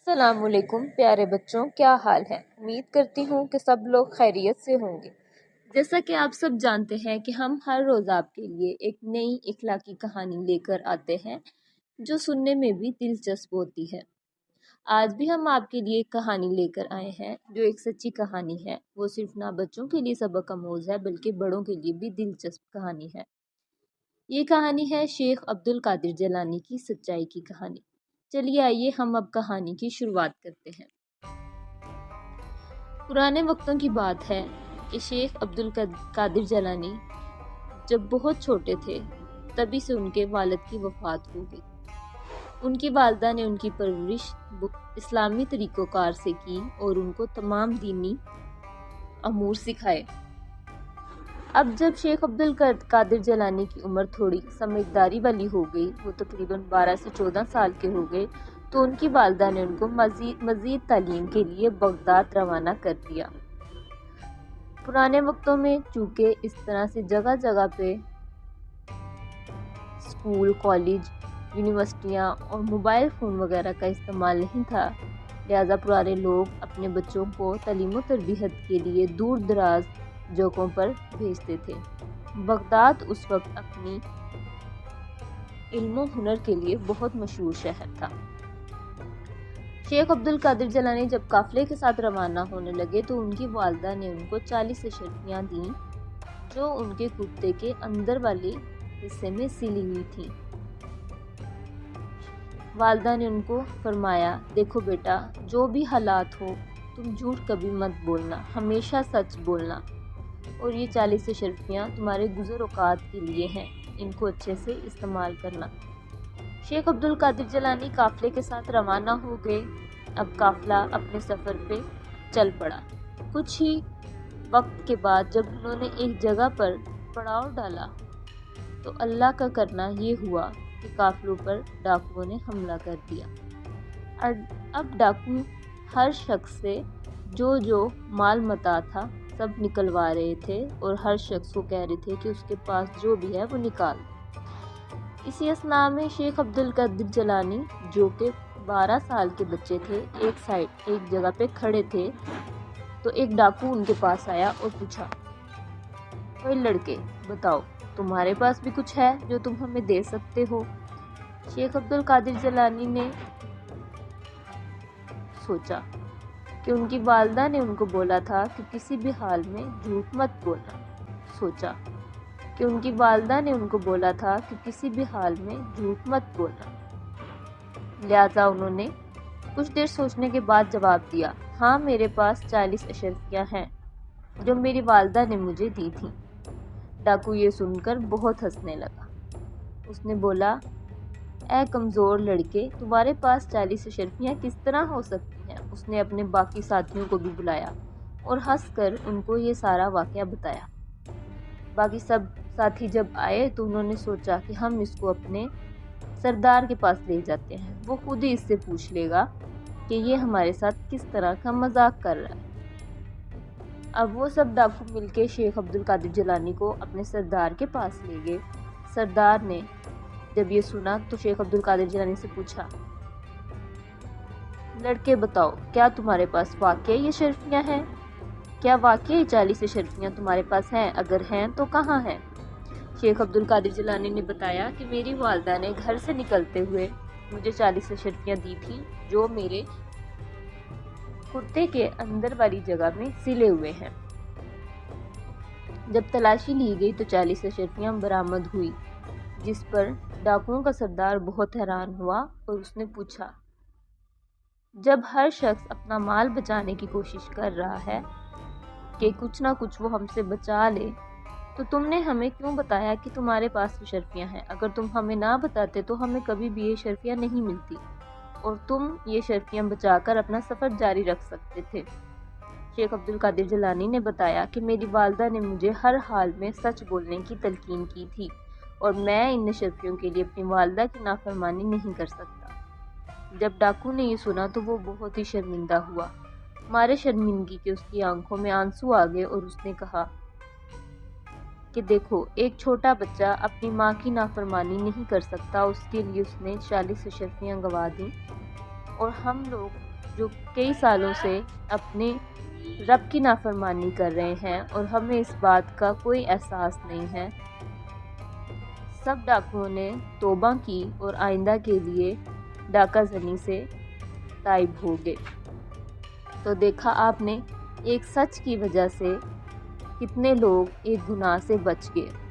السلام علیکم پیارے بچوں، کیا حال ہے؟ امید کرتی ہوں کہ سب لوگ خیریت سے ہوں گے۔ جیسا کہ آپ سب جانتے ہیں کہ ہم ہر روز آپ کے لیے ایک نئی اخلاقی کہانی لے کر آتے ہیں جو سننے میں بھی دلچسپ ہوتی ہے۔ آج بھی ہم آپ کے لیے ایک کہانی لے کر آئے ہیں جو ایک سچی کہانی ہے۔ وہ صرف نہ بچوں کے لیے سبق آموز ہے بلکہ بڑوں کے لیے بھی دلچسپ کہانی ہے۔ یہ کہانی ہے شیخ عبد القادر جیلانی کی سچائی کی کہانی۔ چلیے آئیے ہم اب کہانی کی شروعات کرتے ہیں۔ پرانے وقتوں کی بات ہے کہ شیخ عبد القادر جیلانی جب بہت چھوٹے تھے تبھی سے ان کے والد کی وفات ہو گئی۔ ان کی والدہ نے ان کی پرورش اسلامی طریقہ کار سے کی اور ان کو تمام دینی امور سکھائے۔ اب جب شیخ عبد القادر جیلانی کی عمر تھوڑی سمجھداری والی ہو گئی، وہ تقریباً 12 سے 14 سال کے ہو گئے، تو ان کی والدہ نے ان کو مزید تعلیم کے لیے بغداد روانہ کر دیا۔ پرانے وقتوں میں چونکہ اس طرح سے جگہ جگہ پہ اسکول، کالج، یونیورسٹیاں اور موبائل فون وغیرہ کا استعمال نہیں تھا، لہٰذا پرانے لوگ اپنے بچوں کو تعلیم و تربیت کے لیے دور دراز جگہوں پر بھیجتے تھے۔ بغداد اس وقت اپنی علم و ہنر کے لیے بہت مشہور شہر تھا۔ شیخ عبد القادر جیلانی جب قافلے کے ساتھ روانہ ہونے لگے تو ان کی والدہ نے ان کو 40 اشرفیاں دیں جو ان کے کرتے کے اندر والے حصے میں سلی ہوئی تھیں۔ والدہ نے ان کو فرمایا، دیکھو بیٹا، جو بھی حالات ہو تم جھوٹ کبھی مت بولنا، ہمیشہ سچ بولنا، اور یہ 40 اشرفیاں تمہارے گزر اوقات کے لیے ہیں، ان کو اچھے سے استعمال کرنا۔ شیخ عبد القادر جیلانی قافلے کے ساتھ روانہ ہو گئے۔ اب قافلہ اپنے سفر پہ چل پڑا۔ کچھ ہی وقت کے بعد جب انہوں نے ایک جگہ پر پڑاؤ ڈالا تو اللہ کا کرنا یہ ہوا کہ قافلوں پر ڈاکوؤں نے حملہ کر دیا۔ اب ڈاکو ہر شخص سے جو مال متاع تھا سب نکلوا رہے تھے اور ہر شخص کو کہہ رہے تھے کہ اس کے پاس جو بھی ہے وہ نکال دے۔ اسی اثناء میں شیخ عبد القادر جیلانی جو کہ 12 سال کے بچے تھے ایک جگہ پہ کھڑے تھے تو ایک ڈاکو ان کے پاس آیا اور پوچھا، اوے لڑکے، بتاؤ تمہارے پاس بھی کچھ ہے جو تم ہمیں دے سکتے ہو؟ شیخ عبد القادر جیلانی نے سوچا کہ ان کی والدہ نے ان کو بولا تھا کہ کسی بھی حال میں جھوٹ مت بولنا۔ لہٰذا انہوں نے کچھ دیر سوچنے کے بعد جواب دیا، ہاں میرے پاس 40 اشرفیاں ہیں جو میری والدہ نے مجھے دی تھیں۔ ڈاکو یہ سن کر بہت ہنسنے لگا۔ اس نے بولا، اے کمزور لڑکے، تمہارے پاس 40 اشرفیاں کس طرح ہو سکتی ہیں؟ اس نے اپنے باقی ساتھیوں کو بھی بلایا اور ہنس کر ان کو یہ سارا واقعہ بتایا۔ باقی سب ساتھی جب آئے تو انہوں نے سوچا کہ ہم اس کو اپنے سردار کے پاس لے جاتے ہیں، وہ خود ہی اس سے پوچھ لے گا کہ یہ ہمارے ساتھ کس طرح کا مذاق کر رہا ہے۔ اب وہ سب ڈاکو مل کے شیخ عبد القادر جیلانی کو اپنے سردار کے پاس لے گئے۔ سردار نے جب یہ سنا تو شیخ عبد القادر جیلانی سے پوچھا، لڑکے بتاؤ، کیا تمہارے پاس واقعی یہ اشرفیاں ہیں؟ کیا واقعی 40 اشرفیاں تمہارے پاس ہیں؟ اگر ہیں تو کہاں ہیں؟ شیخ عبد القادر جیلانی نے بتایا کہ میری والدہ نے گھر سے نکلتے ہوئے مجھے 40 اشرفیاں دی تھیں جو میرے کرتے کے اندر والی جگہ میں سلے ہوئے ہیں۔ جب تلاشی لی گئی تو 40 اشرفیاں برآمد ہوئی، جس پر ڈاکوؤں کا سردار بہت حیران ہوا اور اس نے پوچھا، جب ہر شخص اپنا مال بچانے کی کوشش کر رہا ہے کہ کچھ نہ کچھ وہ ہم سے بچا لے، تو تم نے ہمیں کیوں بتایا کہ تمہارے پاس اشرفیاں ہیں؟ اگر تم ہمیں نہ بتاتے تو ہمیں کبھی بھی یہ اشرفیاں نہیں ملتی اور تم یہ اشرفیاں بچا کر اپنا سفر جاری رکھ سکتے تھے۔ شیخ عبد القادر جیلانی نے بتایا کہ میری والدہ نے مجھے ہر حال میں سچ بولنے کی تلقین کی تھی اور میں ان اشرفیوں کے لیے اپنی والدہ کی نافرمانی نہیں کر سکتا۔ جب ڈاکو نے یہ سنا تو وہ بہت ہی شرمندہ ہوا، مارے شرمندگی کے اس کی آنکھوں میں آنسو آ گئے اور اس نے کہا کہ دیکھو، ایک چھوٹا بچہ اپنی ماں کی نافرمانی نہیں کر سکتا، اس کے لیے اس نے 40 اشرفیاں گنوا دیں اور ہم لوگ جو کئی سالوں سے اپنے رب کی نافرمانی کر رہے ہیں اور ہمیں اس بات کا کوئی احساس نہیں ہے۔ سب ڈاکوؤں نے توبہ کی اور آئندہ کے لیے ڈاکہ زنی سے تائب ہو گئے۔ تو دیکھا آپ نے، ایک سچ کی وجہ سے کتنے لوگ ایک گناہ سے بچ گئے۔